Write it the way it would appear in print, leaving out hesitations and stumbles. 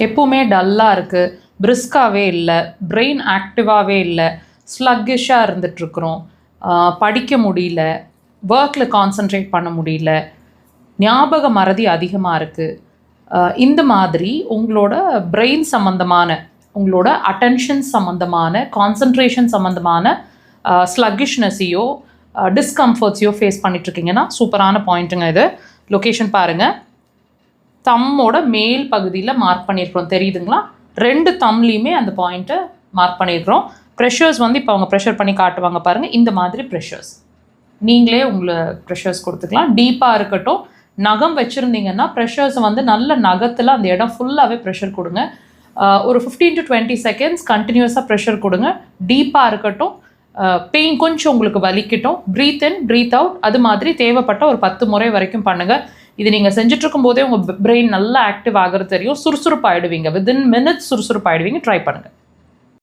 எப்போவுமே டல்லாக இருக்குது, பிரிஸ்காகவே இல்லை, பிரெயின் ஆக்டிவாகவே இல்லை, ஸ்லக்கிஷாக இருந்துகிட்ருக்குறோம், படிக்க முடியல, ஒர்க்கில் கான்சன்ட்ரேட் பண்ண முடியல, ஞாபக மறதி அதிகமாக இருக்குது, இந்த மாதிரி உங்களோட பிரெயின் சம்மந்தமான, உங்களோட அட்டென்ஷன் சம்மந்தமான, கான்சன்ட்ரேஷன் சம்மந்தமான ஸ்லக்கிஷ்னஸையோ டிஸ்கம்ஃபர்ட்ஸையோ ஃபேஸ் பண்ணிகிட்ருக்கீங்கன்னா சூப்பரான பாயிண்ட்டுங்க இது. லொக்கேஷன் பாருங்கள், தம்மோட மேல் பகுதியில் மார்க் பண்ணியிருக்கிறோம், தெரியுதுங்களா? 2 தம்லேயுமே அந்த பாயிண்ட்டை மார்க் பண்ணியிருக்கிறோம். ப்ரெஷர்ஸ் வந்து இப்போ அவங்க ப்ரெஷர் பண்ணி காட்டுவாங்க பாருங்கள், இந்த மாதிரி ப்ரெஷர்ஸ் நீங்களே உங்களை ப்ரெஷர்ஸ் கொடுத்துக்கலாம். டீப்பாக இருக்கட்டும், நகம் வச்சுருந்தீங்கன்னா ப்ரெஷர்ஸை வந்து நல்ல நகத்தில் அந்த இடம் ஃபுல்லாகவே ப்ரெஷர் கொடுங்க. ஒரு 15 to 20 seconds கண்டினியூஸாக ப்ரெஷர் கொடுங்க. டீப்பாக இருக்கட்டும், பெயின் கொஞ்சம் உங்களுக்கு வலிக்கட்டும், ப்ரீத் இன் ப்ரீத் அவுட், அது மாதிரி தேவைப்பட்ட ஒரு 10 முறை வரைக்கும் பண்ணுங்கள். இது நீங்கள் செஞ்சிட்ருக்கும் போதே உங்கள் பிரெயின் நல்லா ஆக்டிவ் ஆகிறது தெரியும், சுறுசுறுப்பாகிடுவீங்க, வித்தின் மினிட்ஸ் சுறுசுறுப்பாகிடுவீங்க. ட்ரை பண்ணுங்கள்.